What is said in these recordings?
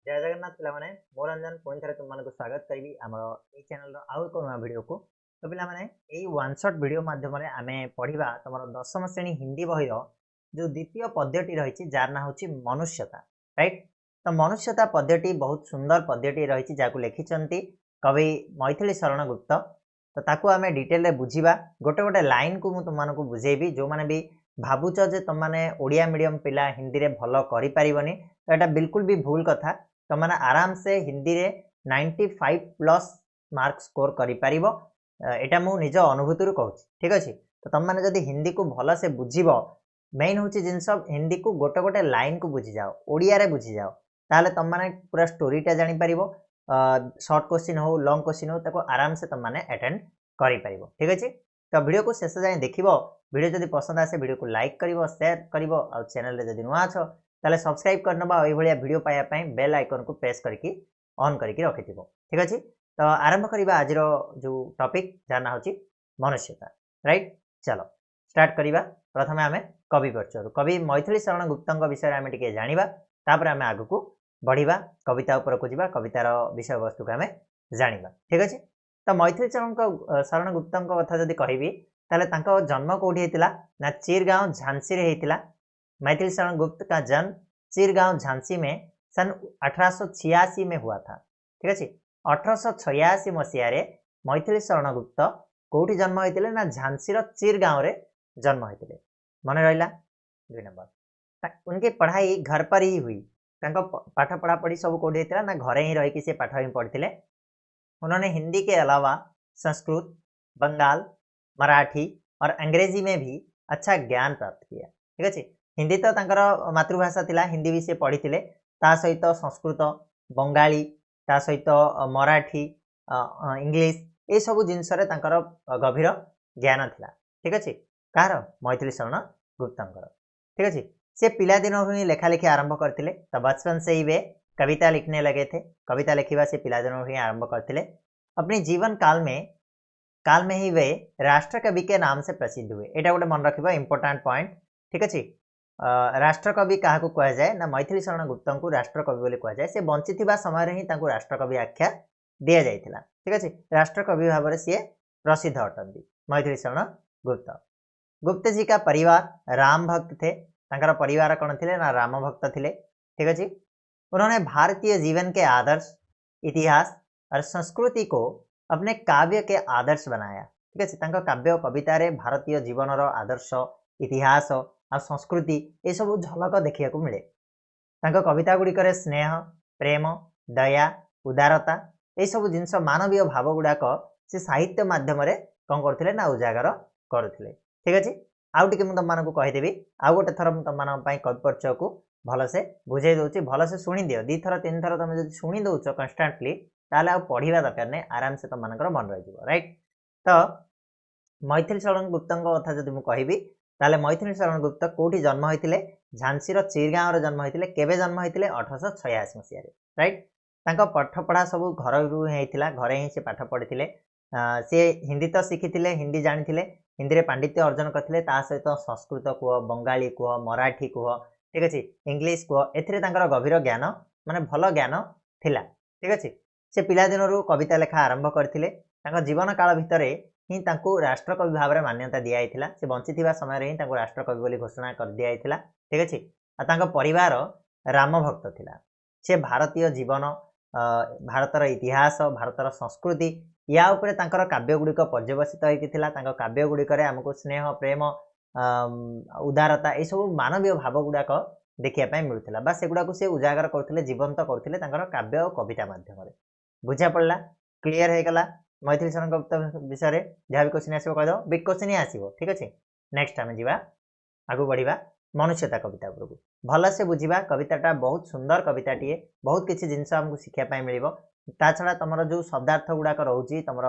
जय जगन्नाथ पे मोर रंजन पुणी थे तुम स्वागत करी आम ये चैनल आउ एक नुआ भिड को तो पे वन शॉट वीडियो मध्यम आम पढ़ा तुम दशम श्रेणी हिंदी बही जो द्वितीय पद्यटी रही जार ना हूँ मनुष्यता राइट। तो मनुष्यता पद्यटी बहुत सुंदर पद्यटी रही जहाँ लिखिं कवि मैथिली शरण गुप्त। तो ताकू आम डिटेल बुझा गोटे गोटे लाइन को तुमको बुझेबी जो मैंने भी भावुच जे तुम मैंने ओडिया मीडियम पिला हिंदी रे भल कर तो यहाँ बिल्कुल भी भूल कथा। तुम मैंने आराम से हिंदी रे 95+ मार्क स्कोर कर एटा मु निज अनुभूति कहूँ ठीक अच्छे। तो तुम मैंने जदि हिंदी को भल से बुझब मेन हूँ जिनस हिंदी को गोटे गोटे लाइन को बुझी जाओ ओडिया रे बुझी जाओ ताले तुम मैंने पूरा स्टोरीटा जापर शॉर्ट क्वेश्चन हो लॉन्ग क्वेश्चन हो ताको आराम से तुम मैंने अटेंड कर ठीक अच्छे। तो वीडियो को शेष जाए देख वीडियो जदि पसंद आसे वीडियो को लाइक कर शेयर कर चैनल जदि नुआ अच्छ ताले सब्सक्राइब करनबा ये वीडियो पाइबा बेल आइकन को प्रेस करके ऑन करके रखि ठीक अच्छे। तो आरंभ करवा आज जो टॉपिक जाना हूँ मनुष्यता राइट। चलो स्टार्ट करवा प्रथम आम कवि परिचय कवि मैथिली शरण गुप्त विषय आम टे जाना तापर आम आग को बढ़िया कविता उपर को जावा कवितार विषय वस्तु को आम जाना ठीक अच्छे। तो मैथिली शरण गुप्त कथा जदि कहि जन्म कौटी होता ना चिरगांव झांसी रे होता। मैथिली शरण गुप्त का जन्म चिरगांव झांसी में सन 1886 में हुआ था ठीक अच्छे। 1886 मसीह मैथिली शरण गुप्त कौटी जन्म होते ना झांसी चिरगांव रे जन्म होते मन रहा। 2 नंबर उनकी पढ़ाई घर पर ही हुई पाठ पढ़ा पढ़ी सब कौटी होता ना घरे ही रही पाठ ही पढ़ते। उन्होंने हिंदी के अलावा संस्कृत बंगाल मराठी और अंग्रेजी में भी अच्छा ज्ञान प्राप्त किया ठीक अच्छे। हिंदी तो तांकर मातृभाषा थिला हिंदी भी से पढ़ी थे सहित संस्कृत बंगाली ता सहित मराठी इंग्लिश ये सब जिनस गभीर ज्ञान थिला ठीक अच्छे। कार मैथिली शरण गुप्तंकर ठीक अच्छे। से पिला दिन ही लेखालेखी आरंभ करते तो बचपन से ही वे कविता लिखने लगे थे। कविता लिखा से पिला दिन ही आरंभ करते। अपने जीवन काल में ही वे राष्ट्र कवि के नाम से प्रसिद्ध हुए। यहाँ गोटे मन रख इंपोर्टाट पॉइंट ठीक अच्छे। राष्ट्र कवि क्या कह जाए ना मैथिली शरण गुप्त को राष्ट्र कवि कह जाए। से बंची समय ही राष्ट्र कवि आख्या दि जाता ठीक अच्छे। राष्ट्र कवि भाव में सी प्रसिद्ध अटंती मैथिली शरण गुप्त। गुप्त जी का परिवार राम भक्त थे। परिवार कौन थे ना राम भक्त थे ठीक अच्छे। उन्होंने भारतीय जीवन के आदर्श इतिहास और संस्कृति को अपने काव्य के आदर्श बनाया ठीक है। काव्य कवितार भारतीय जीवन आदर्श इतिहास और संस्कृति ये सब झलक देखा मिले। कविता गुड़िक स्नेह प्रेम दया उदारता ये सब जिनस मानवीय भाव गुड़ाक से साहित्य मध्यम कौन करते ना उजागर करुले ठीक अच्छे। आउ टे तुम मानक कहीदेवी आउ गोटे थर तुम कवि परिचय को भलसे बुझे दूसरी भलसे शुणी दियो 2 थर 3 थर तुम जो शुणी दौच कन्स्टांटली ताले आ पढ़ा दरकार नहीं आराम से तुम मन मन रही राइट। तो मैथिली शरण गुप्त कथा जब मुझे कहबी मैथिली शरण गुप्त कौटी जन्म होते झांसी चिरगांव जन्म होते केवे जन्म होते 1886 मसीह राइट। पाठ पढ़ा सब घर होता घरे ही से पाठ पढ़ी सी हिंदी तो शिखी हिंदी जानी हिंदी में पांडित्य अर्जन करते सहित संस्कृत कह बंगाली कह मराठी कह ठीक अच्छे इंग्लीश कह ए गभीर ज्ञान माने भल ज्ञान थिला ठीक अच्छे। से पिला दिन कविता लेखा आरंभ करते जीवन काल भितर ही राष्ट्र कवि भाव में मान्यता दिया से बंची समय ही राष्ट्र कवि घोषणा कर दिया ठीक अच्छे। परिवार राम भक्त थिला। से भारतीय जीवन भारतर इतिहास भारतर संस्कृति या उपरे काव्य गुड़िक पर्यवसित होता। काव्य गुड़िक आमको स्नेह प्रेम उदारता ये सब मानवीय भाव गुड़ाक देखा मिलूला बा सेगुड़ा से उजागर करते जीवंत करते काव्य और कविता मध्यम बुझा पड़ा क्लीयर होगा मैथिली शरण गुप्त विषय जहाँ भी क्वेश्चन आसो कहीद बिग क्वेश्चन ही आसो ठीक अच्छे। नेक्स्ट आम जा आगू बढ़ा मनुष्यता कविता उपरकू भल से बुझा कविताटा बहुत सुंदर कविताटे बहुत किसी जिनस आमको शिखापी मिल ता छड़ा तुम जो शब्दार्थ गुड़ाक रोचे तुम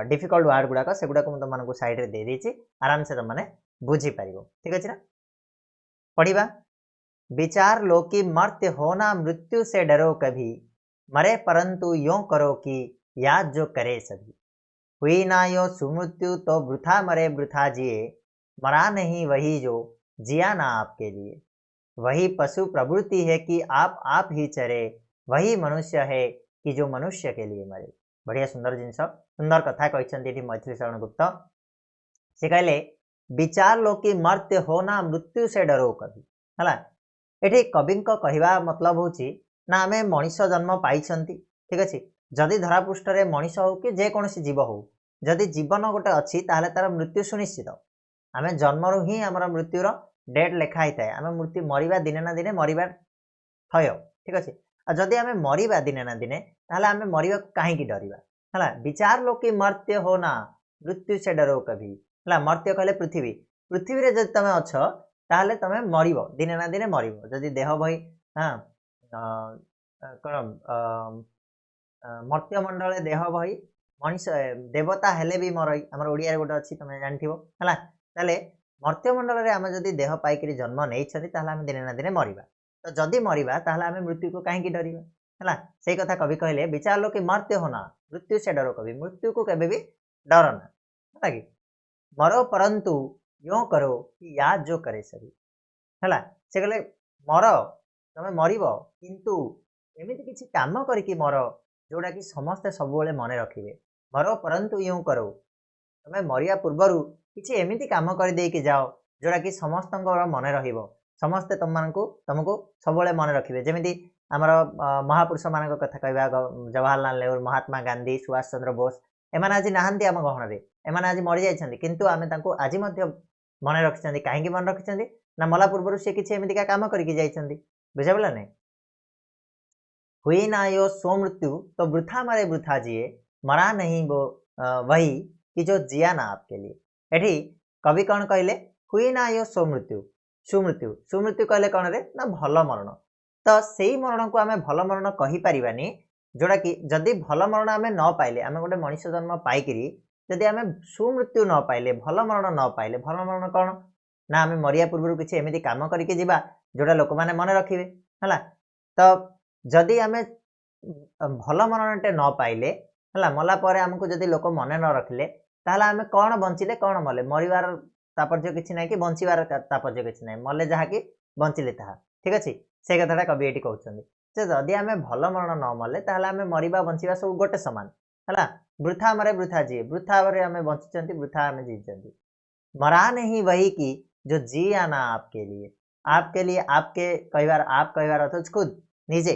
डिफिकल्ट वार्ड गुड़ाक से गुड़ाक तुम मानक साइड दे देती आराम से तुमने बुझीपार ठीक अच्छे ना। पढ़ा विचार लो कि मर्त्य होना मृत्यु से डरो कभी मरे परंतु यों करो कि याद जो करे सभी हुई ना यो सुमृत्यु तो वृथा मरे वृथा जिए मरा नहीं वही जो जिया ना आपके लिए वही पशु प्रवृत्ति है कि आप ही चरे, वही मनुष्य है कि जो मनुष्य के लिए मरे। बढ़िया सुंदर जिनस सुंदर कथा कहते मैथिली शरण गुप्त। से कहले विचार लो कि मर्त्य हो ना मृत्यु से डरो कभी है। ये कवि कहवा मतलब हूँ ना आम मनीष जन्म पाई ठीक अच्छे जदि धरापृष्ठ मनीष हो कि जेकोसी जीव हो जदि जीवन गोटे अच्छी तार मृत्यु सुनिश्चित। आम जन्मरू ही आम मृत्युर डेट लिखाई थाए आम मृत्यु मरवा दिने ना दिने मरवा थय ठीक अच्छे। जदि आम मरवा दिने ना दिने आम मरवा कहीं डरवा है। विचार लो कि मर्त्य हो ना मृत्यु से डरो कभी है। मर्त्य कहले पृथ्वी पृथ्वी रे जदि तुम अच्छ ताहले तुम मर दिने ना दिने मर जदि देह बही हाँ कौन मर्त्यमंडल देह बही मनीष देवता हेले भी मरई आम ओडिया गोटे अच्छी तुम जान है। मर्त्यमंडल आम जदि देह पाइक जन्म नहीं आम दिने ना दिने मरवा तो जदि मरवा ताहले आम मृत्यु को कहीं डरवा है। से कथा कवि कहले विचार लो कि मर्त्य होना मृत्यु से डरो कभी मृत्यु को केबे भी डरना है कि मरो परंतु यो करो कि याद जो करे सभी है। से कहले मर तुम मर किंतु एमती किसी काम करिकी मर जोड़ा कि समस्ते सब मन रखिए। मरो परंतु यूँ करो तुम मरिया पूर्वर किसी एमती काम कर देके जाओ जोड़ा कि समस्त मन रमस्ते तुमको सब मन रखिए। जमी आमर महापुरुष मान कथा कहवा जवाहरलाल नेहरू महात्मा गांधी सुभाष चंद्र बोस एम आज नहांती आम गहन एम आज मरी जाइए किंतु आम आज मन रखी कहीं मन रखी ना मला पूर्व सी किसी एमती काम करके बुझापड़ा नहीं। हुई ना यो सो मृत्यु तो वृथा मरे वृथा जिए मरा नहीं वो वही कि जो जिया ना आपके लिए। एठी कवि कौन कहले हुई ना यो सो मृत्यु सुमृत्यु सुमृत्यु कहले कौन रे ना भल मरण तो से मरण को आम भल मरण कहीपरानी जोड़ा कि जदि भल मरण आम न पाइले आम गोटे मनीष जन्म पाइकी जदि आम सुमृत्यु न पाइले भल मरण न पाइले भल मरण कौन ना आम मरिया पूर्व किसी एमती काम करके जीवा जोड़ा लोक मैंने मन रखिए है। तो जदि आम भल मरणटे न पाइले है मला आमको जदि लोक मन न रखिले ताहले आम कौन बंचिले कौन मले मरवार तात्पर्य किसी ना कि बंचार तात्पर्य किसी ना मले जहाँकि बंचिले ताहा ठीक अच्छे। से कथाटा कवि ये कहते जदि आम भल मरण न मले ताहले आम मरवा बंचा सब गोटे सामान है। वृथा मरे वृथा जी वृथा आम बंची वृथा आम जीचती मरा नहीं वही की जो जिया ना आपके लिए आपके कहवार आप कहवार अर्थ खुद निजे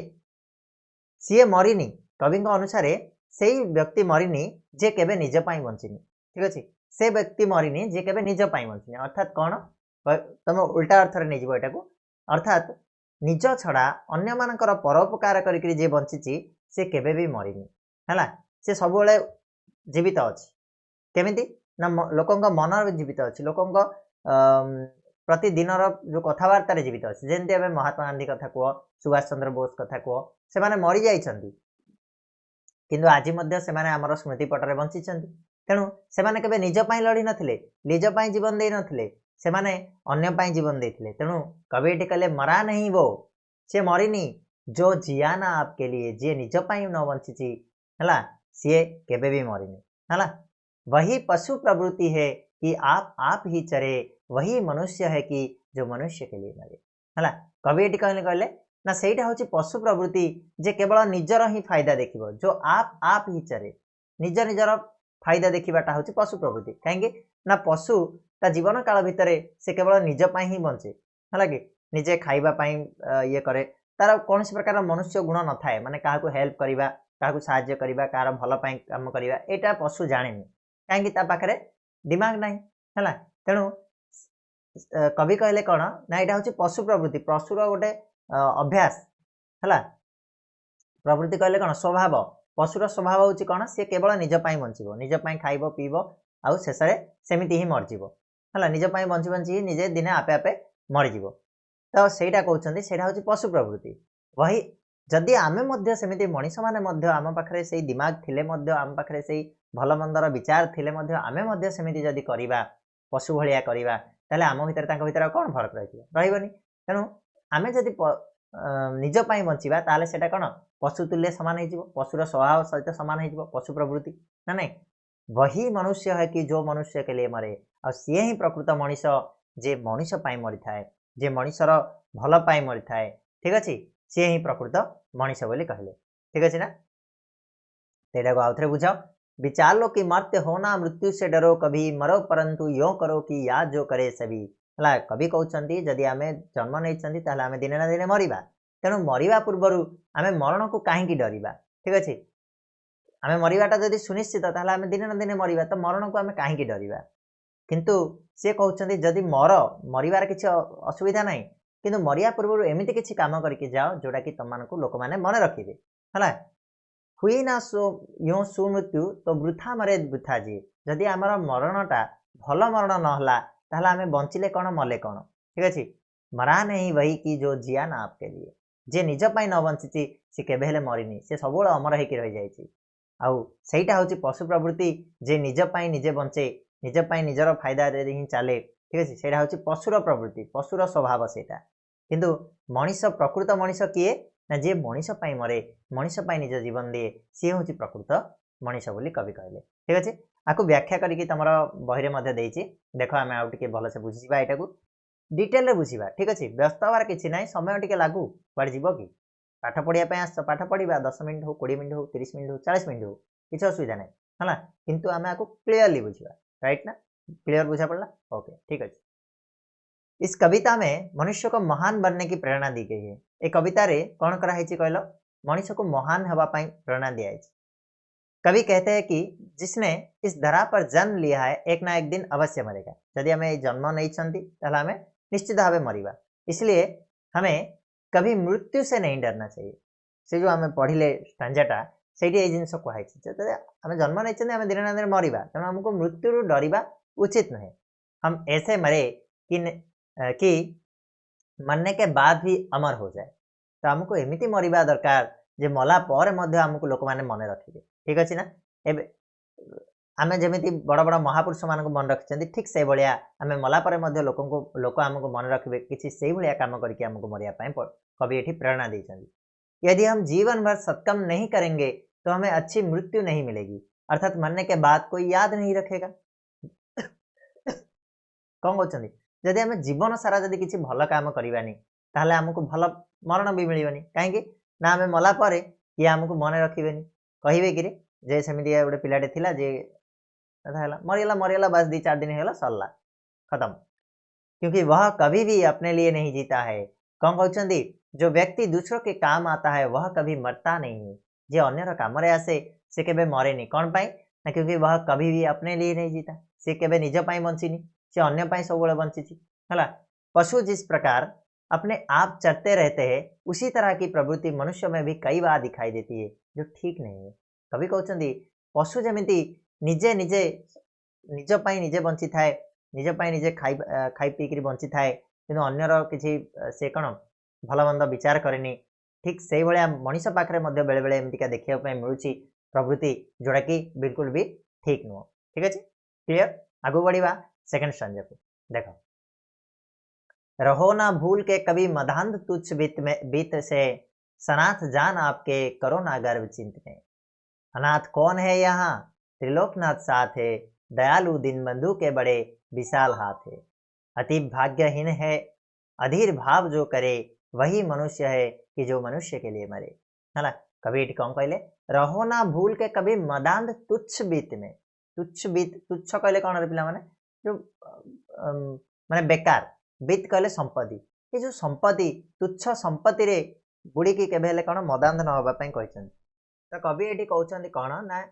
सी मरीनी कवि अनुसार से व्यक्ति मरीनी जे केबे निज पाई बंचिनी ठीक अच्छे। से व्यक्ति मरीनी जे केबे निज पाई बंचिनी अर्थात कौन तुम उल्टा अर्थ नहीं यहाँ को अर्थात निज छड़ा अन्य मानकर परोपकार करके जे बंची से केबे भी मरीनी है। से सब जीवित अच्छी केमिति ना लोकों मन जीवित अच्छी लोकों प्रतिदिन जो कथबार्तार जीवित अच्छे जमी आम महात्मा गांधी कथा कह सुभाष चंद्र बोस कथा कह से मरी जाइछन्ति किंतु आज से आमर स्मृति पटरे बंची तेणु से निज पाई लड़ी नथिले निज पाई जीवन दे नथिले से अन्य पाई जीवन देथिले तेणु कवि ये कहले मरा नहीं वो से मरीनी जो जिया ना आपके लिए जी निज पाई न बंची है सी केबे भी मरीनी है। वही पशु प्रवृत्ति है कि आप ही चरे वही मनुष्य है कि जो मनुष्य के लिए मरे है। कवि ये कहले ना सेटा हूँ पशु प्रवृत्ति जे केवल निजर ही फायदा देखिबो जो आप ही चरे निज निजर फायदा देखा हूँ पशु प्रवृत्ति कहीं ना पशु ता जीवन काल भितर से केवल निज पाई ही बंचे है कि निजे खाइबापी ये करे तार कौन प्रकार मनुष्य गुण न थाए माने क्या हेल्प करवा क्या साहाय्य करवा कार भल काम करवा यहाँ पशु जाने कहीं पाखे दिमाग ना है। तेणु कवि कहले कौन ना यहाँ हूँ पशु प्रवृत्ति पशुर गोटे अभ्यास है। प्रवृत्ति कहले कौन स्वभाव पशुर स्वभाव हूँ कौन सी केवल निजपाई बंचब निजपाई खाइब पीब आउ शेष सेमती ही मरजीव है निजपाई बंची बंची निजे दिने आपे आपे मरीज तो सहीटा कहते हैं हूँ पशु प्रवृत्ति। वही जदि आमे सेमती मनीष मैंने आम पाखे से दिमाग थिले आम पाखे से भल मंदर विचार थिले आमे सेमती जदि करवा पशु भाया करवा ताले आम भीतर कौन फरक रही तेणु आमे जदि निज पाई बंचवा ताले सेटा कौन पशु तुल्य सामान हो पशुर स्वभाव सहित सामान हो पशु प्रवृत्ति ना नहीं। वही मनुष्य है कि जो मनुष्य के लिए मरे और सी ही प्रकृत मनीष जे मनीष पाई मरी थाए जे मनीषर भल पाई मरी थाए ठीक अच्छे सी ही प्रकृत मनीष बोली कहले ठीक अच्छे ना तेरा को आउथरे बुझाओ विचार लो कि मर्त्य होना मृत्यु से डरो कभी मरो परंतु यो करो कि याद जो करे सभी है कवि कहते जदि आम जन्म नहीं आम दिने ना दिने मरिबा तेणु मरिबा पूर्वर आम मरण को कहीं डरवा ठीक अच्छे आम मरवाटा जदि सुनिश्चित आम दिने ना दिने मरिबा तो मरण को आम कहीं डरवा किंतु सी कहते जदि मरबार किसी असुविधा ना किंतु मरिया पूर्व एमती किसी काम करके जाओ जोटा कि तुम लोक मैंने मन रखिए है हुई ना यो सुमृत्यु तो वृथा मरे वृथा जी जदि आमर मरणटा भल मरण नहला ताहले आमे बंचिले कौन मले कौन ठीक अच्छे मरा नहीं वही कि जो जिया ना आपके लिए जे निज पाई न बंची सी केबे हेले मरिनी से सब अमर होकर रही जाइए आउ सेटा हूँ पशु प्रवृत्ति जे निज पाई निजे बंचे निज पाई निजर फायदा ही चले ठीक अच्छे से हूँ पशुर प्रवृत्ति पशुर स्वभाव से किंतु मनीष प्रकृत मनीष किए ना जे मनीष पाई मरे मनीष पाई निज जीवन दिए सी हूँ प्रकृत मनीष बोली कवि कहले ठीक अच्छे आपको व्याख्या करके तुम बही में देख आम आउ टे भलसे बुझीजा यहाँ को डिटेल बुझा ठीक अच्छे व्यस्त हबार किसी ना समय टे लागू कड़े जीव कि पाठ पढ़ापी आस पाठ पढ़ा 10 मिनट हो 20 मिनट हो 30 मिनट हो 40 मिनट हो किसी असुविधा ना है किंतु आम आपको क्लीयरली बुझा राइट ना क्लियर बुझा पड़ा ओके ठीक अच्छे इस कविता में मनुष्य को महान बनने की प्रेरणा दी गई है ये कविता रे कौन कराई कहल मनुष्य को महान हवापाई प्रेरणा दिया है कवि कहते हैं कि जिसने इस धरा पर जन्म लिया है एक ना एक दिन अवश्य मरेगा यदि हमें जन्म नहीं हमें निश्चित भाव मरिबा इसलिए हमें कभी मृत्यु से नहीं डरना चाहिए से जो आम पढ़िले स्टांजाटा से जिनस कहुई आम जन्म नहीं आम दिन ना दिन मरिबा तेणु आमको मृत्यु डरवा उचित नुहे हम ऐसे मरे कि मरने के बाद भी अमर हो जाए तो आमको एमती मरिबा दरकार जे मला पर आमको लोक मैंने मन रखिए ठीक अच्छे ना एबे आमे जमीती बड़ बड़ महापुरुष मान मन रखिंट ठीक से भाया आम मलापर लोक आमको मन रखिए किसी से भाया कम करके आमको मरियापाई कवि ये प्रेरणा देते यदि हम जीवन भर सत्कर्म नहीं करेंगे तो हमें अच्छी मृत्यु नहीं मिलेगी अर्थात मरने के बाद कोई याद नहीं रखेगा कौन कहते जदि आम जीवन सारा जदि किसी भल काम करवानी ताहले आमको भल मरण भी मिलनी कहीं ना आम मलापर किए आमको मन रखे कहे कि जे सेमती गोटे पिलाटे थिला जे मरीगला मरीगला बस 2-4 दिन होगा सरला खत्म क्योंकि वह कभी भी अपने लिए नहीं जीता है कौन कहते जो व्यक्ति दूसरों के काम आता है वह कभी मरता नहीं है जे अन्यर काम आसे से केबे मरेनी कौन पाई ना क्योंकि वह कभी भी अपने लिए नहीं जीता से केबे निज पाई बंचीनी से अन्य पाई सब बंची है पशु जिस प्रकार अपने आप चरते रहते हैं उसी तरह की प्रवृत्ति मनुष्य में भी कई बार दिखाई देती है जो ठीक नहीं है कवि कहते पशु जमीती निजे निजे निज पाई निजे बंची थाए निज पाई निजे खाई पीकरी बंची थाए कि अन्यर किसी से कौन भल मंद विचार करेनी ठीक से भाया मनीष पाखे बेले बेले एमतीका देखा मिलूँ प्रवृत्ति जोड़ा कि बिल्कुल भी ठीक नुह ठीक अच्छे क्लियर आगू बढ़ा सेकेंड स्टांजा को देखो रहो ना भूल के कभी मदांध तुच्छ बीत से सनाथ जान आपके करो ना गर्व चिंत में अनाथ कौन है यहाँ त्रिलोकनाथ साथ है दयालु दिन बंधु के बड़े विशाल हाथ है अति भाग्यहीन है अधीर भाव जो करे वही मनुष्य है कि जो मनुष्य के लिए मरे है कभी कौन कहले रहो ना भूल के कभी मदांध तुच्छ बीत में तुच्छ बीत तुच्छ कहले कौन रे पिला माने जो माने बेकार बीत कहले संपत्ति ये जो संपत्ति तुच्छ संपत्ति रे बुड़ी की केबे हेले कौन मदांध न होबा पई कहछन तो कवि ये कहते कौन ना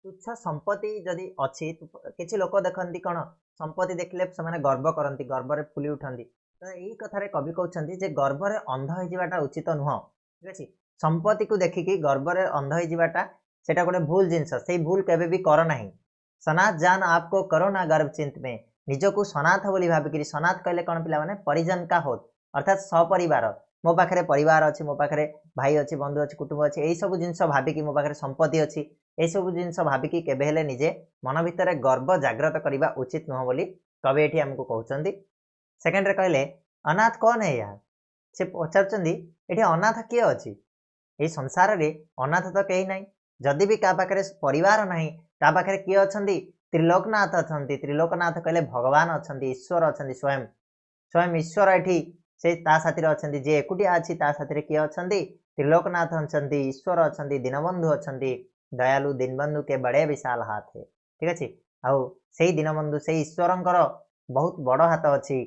तुच्छ संपत्ति जदि अच्छी किसी लोक देखती कौन संपत्ति देखले से गर्व करती गर्व फुली उठती तो यही कथार कवि कहते गर्वर अंध होता उचित नुह ठीक अच्छे संपत्ति को देखिकी गर्वर अंध होता से गोटे भूल जिनस से भूल केबे भी कर ना सनाथ जान आपको करो ना गर्व चिंत में निजको सनाथ बोली भाविकी सनाथ कहले कौन पिला माने परिजन का होत अर्थात सपरिवार मो पाखे परिवार अच्छी मो पाखे भाई अच्छी बंधु अच्छी कुटुंब अच्छी यही सब जिनस भाविकी मो पाखे संपत्ति अच्छी यही सब जिनस भाविकी केबे हेले निजे मन भितर गर्व जाग्रत करने उचित नुह बोली कवि ये आमको कहते सेकेंड रे कहले अनाथ कौन है यहाँ से पचार अनाथ किए अच्छी ये संसार रे अनाथ तो कहीं ना जदि भी क्या पाखे परिवार ना ता पाखे किए अच्छा त्रिलोकनाथ अच्छा त्रिलोकनाथ कहले भगवान अच्छा ईश्वर अच्छा स्वयं स्वयं ईश्वर ये से ता साथी अछंती जे एकुटिया अछि ता साथी किए अछंती त्रिलोकनाथ अछंती ईश्वर अछंती दीनबंधु अछंती दयालु दीनबंधु के बड़े विशाल हाथ है ठीक अछि आउ सेही दीनबंधु सेही ईश्वरंकर बहुत बड़ हाथ अछि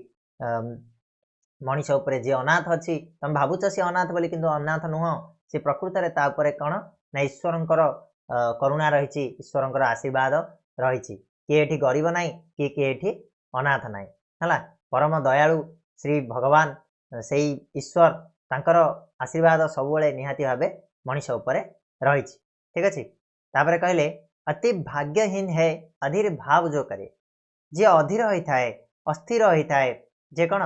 मनीष उपरे जे अनाथ अछि तुम भाबुछ से अनाथ बोली किंतु अनाथ नुह से प्रकृत रे ता उपरे कोन ना ईश्वरंकर करुणा रहिछि ईश्वरंकर आशीर्वाद रहिछि के एठी गरीब नाही के एठी अनाथ नाही हला परम दयालु श्री भगवान सेही ईश्वर तांकर आशीर्वाद सबुले निहाती भाबे मनीष उपरे रहिछि ठीक अछि तापरे कहले अति भाग्यहीन है अधीर भाव जो करे जे अधीर होइथाए अस्थिर होइथाए जे कोन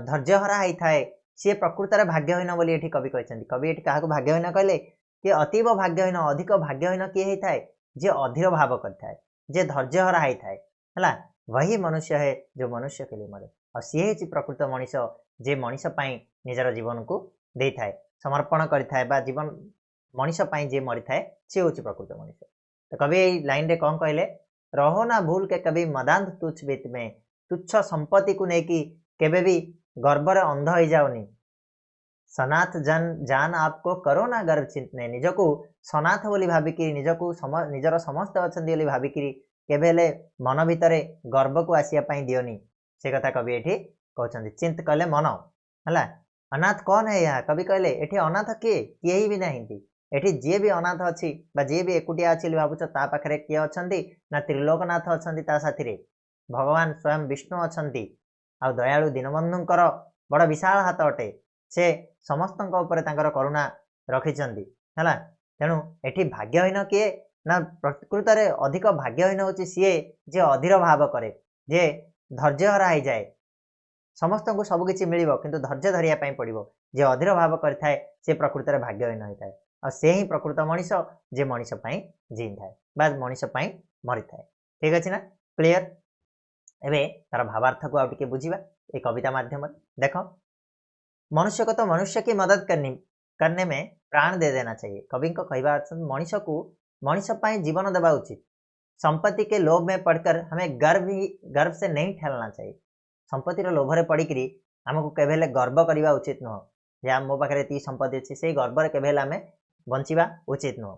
धैर्यहरा होइथाए सी प्रकृत रे भाग्यहीन बोली एठी कवि कहछन्ती कवि एठी काहाकू भाग्यहीन कहले कि अतीव भाग्यहीन अधिक भाग्यहीन किए होइथाए जे अधीर भाव करथाए जे धैर्यहरा होइथाए हला वही मनुष्य है जो मनुष्य के लिए मरे और सी है प्रकृत मनीष जे मनीष पाई निजर जीवन को दे थाए समर्पण करिथाए बा जीवन मनीष पाई जे मरी थाए से होची प्रकृत मनीष तो कवि लाइन रे कौन कहले रहो ना भूल के कभी मदांत तुच्छ वित्त में तुच्छ संपत्ति को नेकी केबे भी गर्व रे अंध हो जाओनी सनाथ जान आपको करो ना गर्व चिंतने निजको सनाथ बोली भाबिकी निजको निजर समस्त अछंती बोली भाबिकी केबेले मन भितरे गर्व को आसिया पाई दियोनी से कथा कवि एठी कहछन्ती चिंत कले मन हला अनाथ कौन है यहाँ कवि कहले एठी अनाथ किए ही भी नहीं एठी जे भी अनाथ अछि बा जे भी एकुटिया अछि भाबुछ ता पाखरे किए अछंती ना त्रिलोकनाथ अछंती ता साथी रे भगवान स्वयं विष्णु अछंती आ दयालु दीनबंधुंकर बड़ विशाल हाथ अटे से समस्तଙ୍କ ऊपर तांकर करुणा रखिचंती हला तेणु एठी भाग्यहीन किए ना प्रकृत रे अधिक भाग्यहीन होची सीए जे अधीर भाव करे जे धैर्य हरा हो जाए समस्त को सब किछि मिलिबो किंतु धैर्य धरिया पई पड़िबो जे अधीर भाव करथाए से प्रकृत रे भाग्यहीन होइथाए और से ही प्रकृत मनीष जे मनीष पाई जीन थाए बा मनीष पाई मरि थाए ठीक अछि ना क्लियर एबे तार भावार्थ को आ टिके बुझिबा ए कविता माध्यम देखो मनुष्य को तो मनुष्य की मदद करने में प्राण दे देना चाहिए कवि को कहवा मनीष को मनीष पाई जीवन देवा उचित संपत्ति के लोभ में पड़कर हमें गर्व से नहीं ठहरना चाहिए संपत्तिर लोभरे पड़िकी आमको केवेले गर्व करवा उचित नुह जे मो पाखे ये संपत्ति अच्छी से गर्व केवेले आम बंचिबा उचित नुह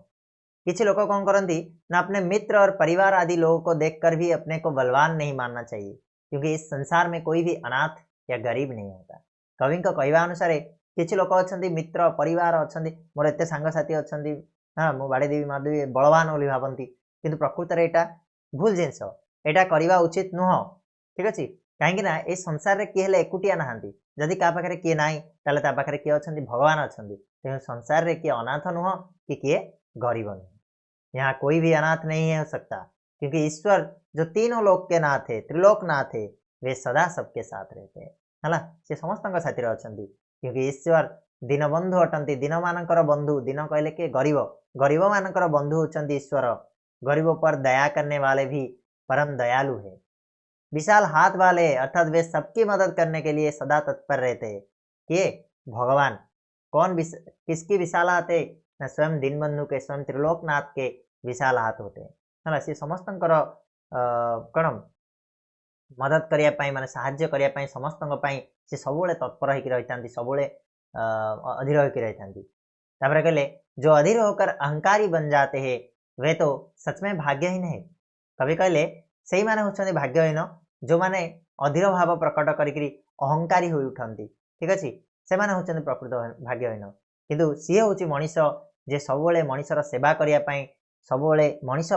किसी लोग कौन करती ना अपने मित्र और परिवार आदि लोगों को देखकर भी अपने को बलवान नहीं मानना चाहिए क्योंकि इस संसार में कोई भी अनाथ या गरीब नहीं होता कवि को कहवा अनुसार किसी लोग अच्छा मित्र परिवार अच्छा मोर एत सांगसाथी अच्छा हाँ मु बाड़ेदेवी मारदेवी बलवान बोली भावती किंतु प्रकृत में यहाँ भूल जिनस यहाँ करवा उचित नुह ठीक अच्छे कहीं संसार में किए एकुटिया नहांती जदि क्या पाखे किए ना ताले ता पाखे किए अच्छा भगवान अच्छा तेणु संसार में किए अनाथ नुह कि किए गरीब नुह यहाँ कोई भी अनाथ नहीं हो सकता क्योंकि ईश्वर जो तीनों लोक के नाथ है त्रिलोकनाथ है वे सदा सबके साथ रहते हैं है से समस्त साथी अच्छा क्योंकि ईश्वर दीनबंधु अटंती दिन मानकर बंधु दिन कहले कि गरीब गरीब मानकर बंधु होचंती ईश्वर गरीबों पर दया करने वाले भी परम दयालु है विशाल हाथ वाले अर्थात वे सबकी मदद करने के लिए सदा तत्पर रहते हैं कि भगवान कौन किसकी विशाल हाथ है ना स्वयं दीनबंधु के स्वयं त्रिलोकनाथ के विशाल हाथ होते हैं है सी समस्त कौन मदद करने माने साहाय्य करने समस्त से सबुले तत्पर होकर रही सबुले अधीर होकर रही कहले जो अधीर होकर अहंकारी बन जाते हैं वे तो सच में भाग्यहीन है कवि कहले से माने होचंदी भाग्यहीन जो माने अधीर भाव प्रकट करी अहंकारी हो उठती ठीक अच्छे से माने होचंदी प्रकृत भाग्यहीन किंतु सी हूँ मनीष जे सबुले मनीषर सेवा करने सबुले मनीष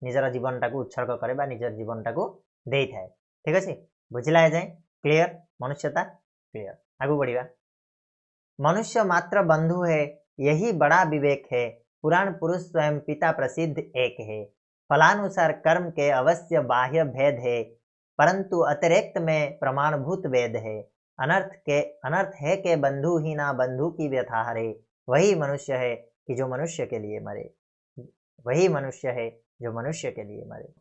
निजर जीवन टाक उत्सर्ग करे निजर जीवन टाक दे थाए ठीक अच्छे बुझला है जाए क्लियर मनुष्यता क्लियर आगू बढ़िया मनुष्य मात्र बंधु है यही बड़ा विवेक है पुराण पुरुष स्वयं पिता प्रसिद्ध एक है फलानुसार कर्म के अवश्य बाह्य भेद है परंतु अतिरिक्त में प्रमाणभूत वेद है अनर्थ है के बंधु ही ना बंधु की व्यथा हरे वही मनुष्य है कि जो मनुष्य के लिए मरे वही मनुष्य है जो मनुष्य के लिए मरे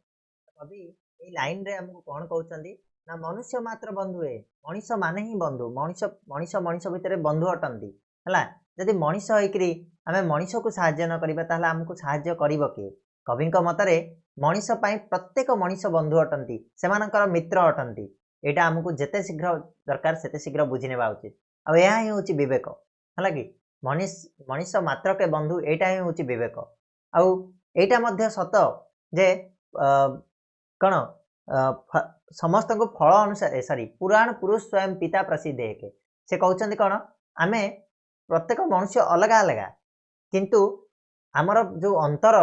अभी ये लाइन रे हमको कौन कहते ना मनुष्य मात्र बंधु है मनीष माने ही बंधु मनीष मनीष मनीष भितर बंधु अटंती है जदि मनीष होकरी आम मनीष को साहाय्य न करा आमको साहाय्य कर किए कवि मतरे मनीष प्रत्येक मनीष बंधु अटंती से मित्र अटंती एटा हमको जेते शीघ्र दरकार सेते शीघ्र बुझी नेबा उचित आ यह ही होची विवेक हला कि मनीष मात्र के बंधु एटा ही होची विवेक आ एटा मध्य सत जे कण समस्त को फल अनुसार सॉरी पुराण पुरुष स्वयं पिता प्रसिद्ध है से कहउछन्ति कण आमे प्रत्येक मनुष्य अलग अलग किंतु आमर जो अंतर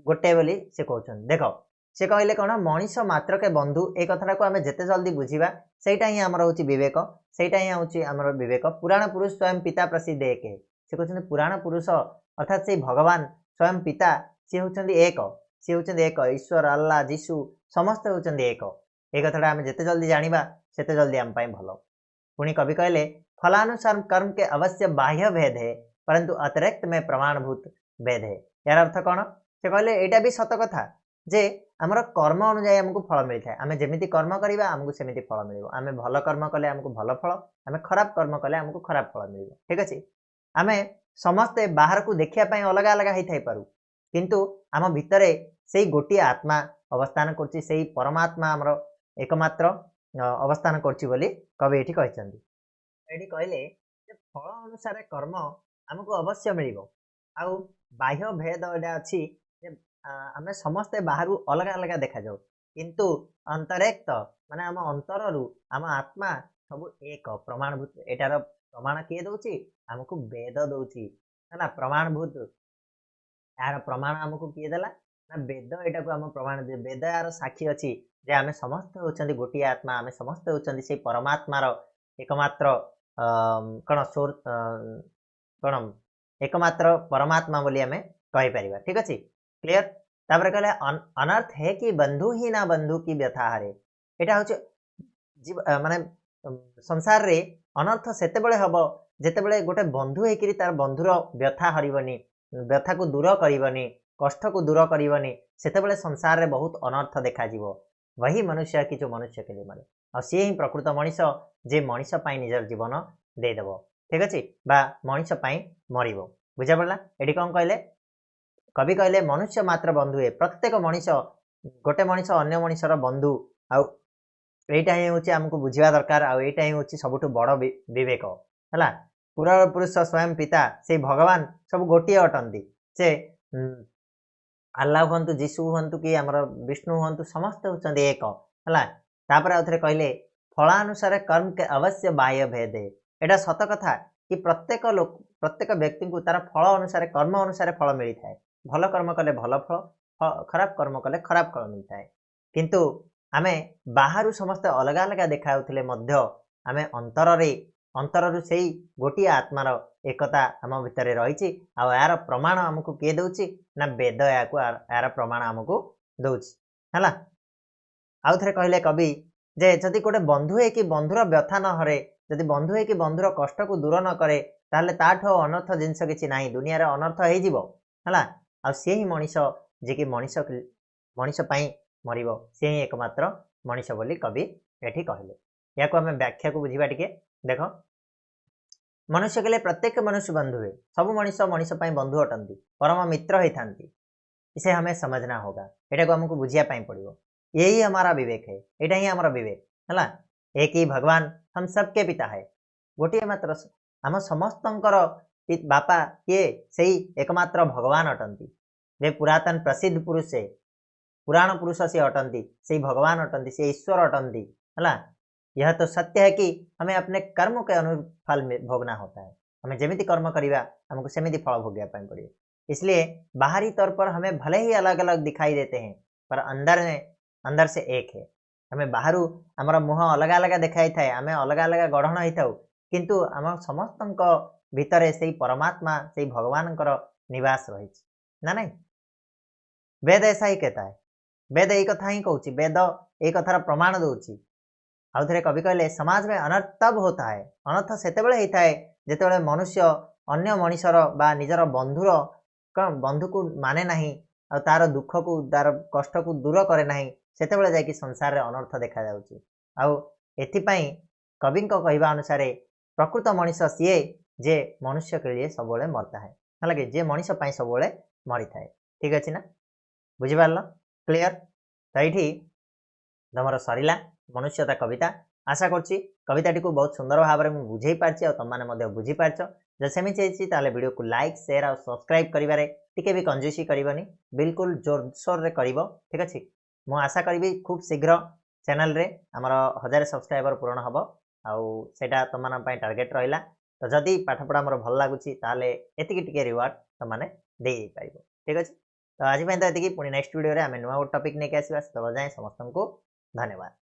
गोटे बोली से कहउछन्ति देखो से कहले कण मनीष मात्र के बंधु ए कथाटा को आमे जेते जल्दी बुझीबा सेटा ही हमर होची विवेक सेटा ही होची हमर विवेक पुराण पुरुष स्वयं पिता प्रसिद्ध एक से कहउछन्ति पुराण पुरुष अर्थात से भगवान स्वयं पिता से होउछन्ति एक ईश्वर अल्लाह जीशु समस्त होउछन्ति एक ए कथाटा आमे जेते जल्दी जानिबा सेते जल्दी आम पई भलो पुणी कवि कहले फलानुसार कर्म के अवश्य बाह्य भेद है परंतु अतिरिक्त में प्रमाणभूत भेद है यार अर्थ कौन से कहले एटा भी सत कथा जे आमर कर्म अनुसार आमको फल मिलता है आमे जेमिति कर्म करिबा आमको सेमिति फल मिलिबो आमे भल कर्म कले आमको भल फल आमे खराब कर्म कले आमको खराब फल मिलिबो ठीक अछि आमे समस्ते बाहर को देखिया पई अलग अलग हेइ थाइ पारु किंतु आम भितरे सेई गोटी आत्मा अवस्थान करछि सेई परमात्मा आमर एकमात्र अवस्थान करछि बोली कवि एठी कहछन्ति एठी कहले जे फल अनुसार कर्म आमको अवश्य मिलिबो आ बाह्य भेद एटा अछि जे आमे समस्ते बाहर अलग अलग देखा जाऊ किंतु अंतरेक्त माने आम अंतररु आम आत्मा सब एक प्रमाणभूत एटार प्रमाण किए दउछि आमको वेद दउछि हैना प्रमाणभूत यार प्रमाण आमको किए देला ना वेद एटा को आम प्रमाण दे वेद यार साक्षी अछि जे आमे समस्त होचंदी गोटी आत्मा आमे समस्त होचंदी से परमात्मार एकमात्र कण सोर कण एकमात्र परमात्मा बोली आमे कहि परिबा ठीक अछि क्लियर तापर कहले अनर्थ है कि बंधु ही ना बंधु की व्यथा हरे एटा होचे माने संसार रे अनर्थ सेते बेले हबो जेते बेले गोटे बंधु हेकिरी तार बंधुर व्यथा हरिबनी व्यथा को दूर करिबनी कष्ट को दूर करिबनी सेते बेले संसार रे बहुत अनर्थ देखा जीवो वही मनुष्य कि जो मनुष्य के लिए मरे और सी ही प्रकृत मनीष जे मनीष पाई निजर जीवन दे देबो ठीक अछि बा मनीष पाई मरिबो बुझा पड़ला एडी कोन कहले कवि कहले मनुष्य मात्र बंधु है प्रत्येक मनीष गोटे मनीष अन्य मनीषर बंधु आ एटा ही होची हमको बुझिबा दरकार आ एटा ही होची सबुठु बड़ विवेक हला पुराण पुरुष स्वयं पिता से भगवान सब गोटिए अटंती से अल्लाह हुंतु जीशु हुंतु कि हमर विष्णु हुंतु समस्त होचंदी एक हला तापर आउथरे कहले फलानुसार कर्म के अवश्य बाह्य भेद है एटा सत कथा कि प्रत्येक लोक प्रत्येक व्यक्ति को तार फल अनुसार कर्म अनुसार फल मिलता है भल कर्म कले भल फल खराब कर्म कले खराब फल मिलता है किंतु आमे बाहरु समस्त अलग अलग देखाउथिले मध्य आमे अंतररु सेई गोटी आत्मार एकता आम भितरे रहिछि आ यार प्रमाण हमको के दउछि ना वेद याको यार प्रमाण हमको दउछि हला आउ थरे कहले कवि जे जदि गोटे बंधु है कि बंधुर व्यथा न हरे जदि बंधु है कि बंधुर कष्ट को दूर न करे ताले ताठो अनर्थ जिंस किछि नाही दुनिया रे अनर्थ हे जिवो हला आ से ही मनीष जे कि मनीष पाई मरिबो से ही एकमात्र मनीष बोली कवि एठी कहले याको हमें व्याख्या को बुझिबा टिके देखो मनुष्य के लिए प्रत्येक मनुष्य बंधु है सब मनीष पाई बंधु अटंती परम मित्र ही थांती इसे हमें समझना होगा एटा को हमको बुझिया पाई पड़िबो यही हमारा विवेक है एटा ही हमारा विवेक हला एक ही भगवान हम सबके पिता है गोटे मात्र हम समस्तंकर बापा किए सेही एकमात्र भगवान अटंती जे पुरातन प्रसिद्ध पुरुष से पुराण पुरुष से अटंती से भगवान अटंती से ईश्वर अटंती हला यह तो सत्य है कि हमें अपने कर्म के अनुफल भोगना होता है हमें जेमिति कर्म करिबा हमको सेमिति फल भोगिया पाई पड़े इसलिए बाहरी तौर पर हमें भले ही अलग अलग दिखाई देते हैं पर अंदर से एक है हमें बाहर आमर मुह अलग अलग देखाई थाए आम अलग अलग गढ़न होता किंतु आम समस्त भितर से परमात्मा से भगवान निवास रही ना नहीं वेद ऐसा ही कहता है वेद यही कथा ही कहूँ वेद ये कथार प्रमाण दूची आउ थे कवि कहले समाज में अनर्थ तब होता है अनर्थ सेते होता है जिते मनुष्य अन्य मनीषर बा निजर बंधुर बंधु को माने नहीं और तार दुख को तार कष्ट को दूर करे नहीं सेते जाकि संसार रे अनर्थ देखा जाउची आउ एथिपाई कवि कहवा अनुसार प्रकृत मनीष सीए जे मनुष्य के लिए सब मरता है हालांकि जे मनीष पाई सब मरी थाए ठीक अच्छे ना बुझिपार क्लियर तो ये तुम सरला मनुष्यता कविता आशा करछि कविताटी को बहुत सुंदर भाव में बुझे पार्छि तुम मैंने बुझी पार्छ जब सेमती चाहिए ताले वीडियो को लाइक शेयर और सब्सक्राइब करिवारे टिके भी कंजूसी करबनी बिल्कुल जोरसोर रे करिवो ठीक अछि मु आशा करी खूब शीघ्र चैनल रे हमर 1000 सब्सक्राइबर पूर्ण हबो आउ सेटा तुम मन पय टार्गेट रहिला तो जदी पाठ पढा हमर भल लागुची ताले एतिकी टिके रिवार्ड तुम माने दे पाइबो ठीक अछि तो आज पय तो एतिकी पुनी नेक्स्ट वीडियो रे हम नुवा टॉपिक ने के आसीबा तब जाय समस्त को धन्यवाद।